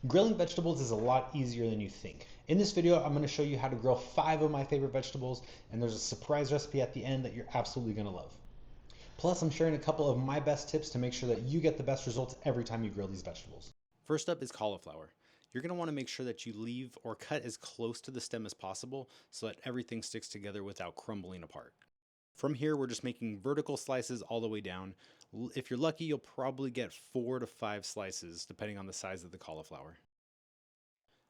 Grilling vegetables is a lot easier than you think. In this video, I'm going to show you how to grill 5 of my favorite vegetables, and there's a surprise recipe at the end that you're absolutely going to love. Plus, I'm sharing a couple of my best tips to make sure that you get the best results every time you grill these vegetables. First up is cauliflower. You're going to want to make sure that you leave or cut as close to the stem as possible so that everything sticks together without crumbling apart. From here, we're just making vertical slices all the way down. If you're lucky, you'll probably get 4 to 5 slices depending on the size of the cauliflower.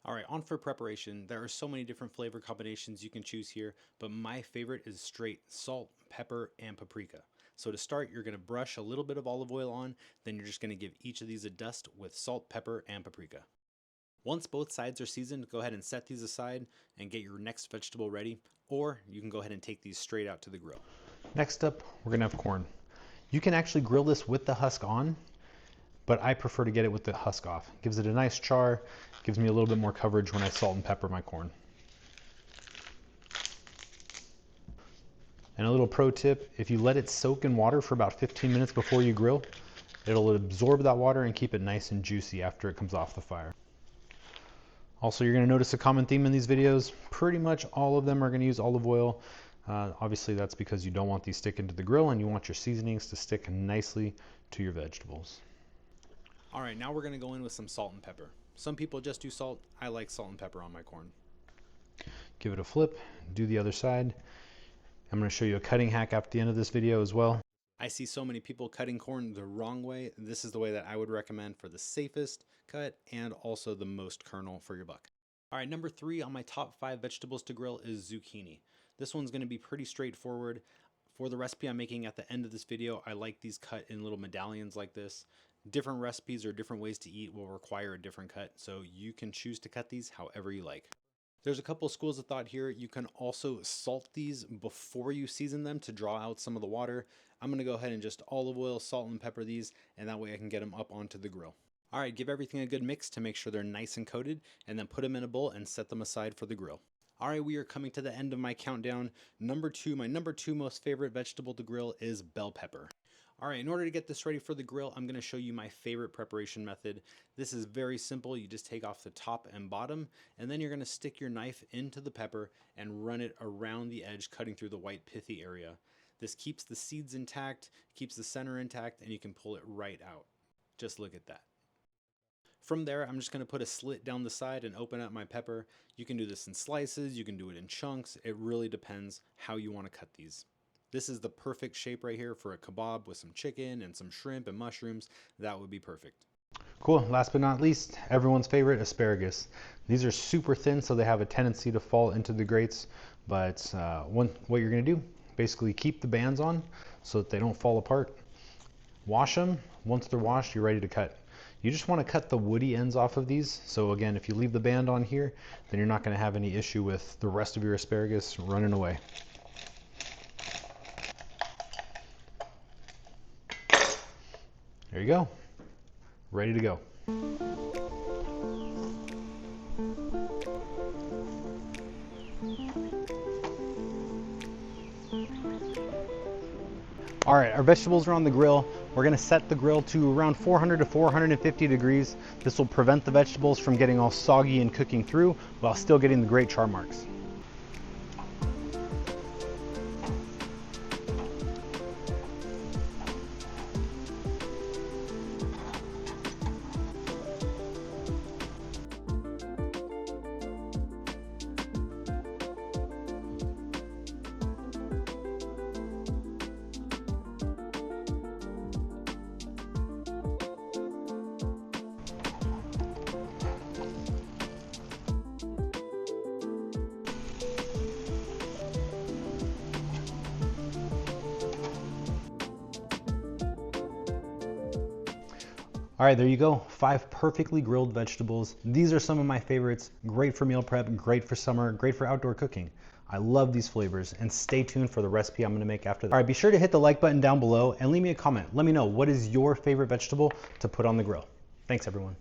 Alright, on for preparation. There are so many different flavor combinations you can choose here, but my favorite is straight salt, pepper, and paprika. So to start, you're going to brush a little bit of olive oil on, then you're just going to give each of these a dust with salt, pepper, and paprika. Once both sides are seasoned, go ahead and set these aside and get your next vegetable ready, or you can go ahead and take these straight out to the grill. Next up, we're going to have corn. You can actually grill this with the husk on, but I prefer to get it with the husk off. It gives it a nice char, gives me a little bit more coverage when I salt and pepper my corn. And a little pro tip, if you let it soak in water for about 15 minutes before you grill, it'll absorb that water and keep it nice and juicy after it comes off the fire. Also, you're going to notice a common theme in these videos. Pretty much all of them are going to use olive oil. Obviously, that's because you don't want these sticking to the grill and you want your seasonings to stick nicely to your vegetables. Alright, now we're going to go in with some salt and pepper. Some people just do salt. I like salt and pepper on my corn. Give it a flip, do the other side. I'm going to show you a cutting hack at the end of this video as well. I see so many people cutting corn the wrong way. This is the way that I would recommend for the safest cut and also the most kernel for your buck. Alright, number 3 on my top 5 vegetables to grill is zucchini. This one's going to be pretty straightforward. For the recipe I'm making at the end of this video, I like these cut in little medallions like this. Different recipes or different ways to eat will require a different cut, so you can choose to cut these however you like. There's a couple schools of thought here. You can also salt these before you season them to draw out some of the water. I'm going to go ahead and just olive oil, salt, and pepper these, and that way I can get them up onto the grill. Alright, give everything a good mix to make sure they're nice and coated, and then put them in a bowl and set them aside for the grill. Alright, we are coming to the end of my countdown. My number two most favorite vegetable to grill is bell pepper. Alright, in order to get this ready for the grill, I'm going to show you my favorite preparation method. This is very simple. You just take off the top and bottom, and then you're going to stick your knife into the pepper and run it around the edge, cutting through the white pithy area. This keeps the seeds intact, keeps the center intact, and you can pull it right out. Just look at that. From there, I'm just going to put a slit down the side and open up my pepper. You can do this in slices, you can do it in chunks. It really depends how you want to cut these. This is the perfect shape right here for a kebab with some chicken and some shrimp and mushrooms. That would be perfect. Cool. Last but not least, everyone's favorite, asparagus. These are super thin, so they have a tendency to fall into the grates. But what you're going to do, basically keep the bands on so that they don't fall apart. Wash them. Once they're washed, you're ready to cut. You just want to cut the woody ends off of these. So again, if you leave the band on here, then you're not going to have any issue with the rest of your asparagus running away. There you go. Ready to go. All right, our vegetables are on the grill. We're gonna set the grill to around 400 to 450 degrees. This will prevent the vegetables from getting all soggy and cooking through while still getting the great char marks. All right, there you go. 5 perfectly grilled vegetables. These are some of my favorites. Great for meal prep, great for summer, great for outdoor cooking. I love these flavors, and stay tuned for the recipe I'm gonna make after that. All right, be sure to hit the like button down below and leave me a comment. Let me know, what is your favorite vegetable to put on the grill? Thanks, everyone.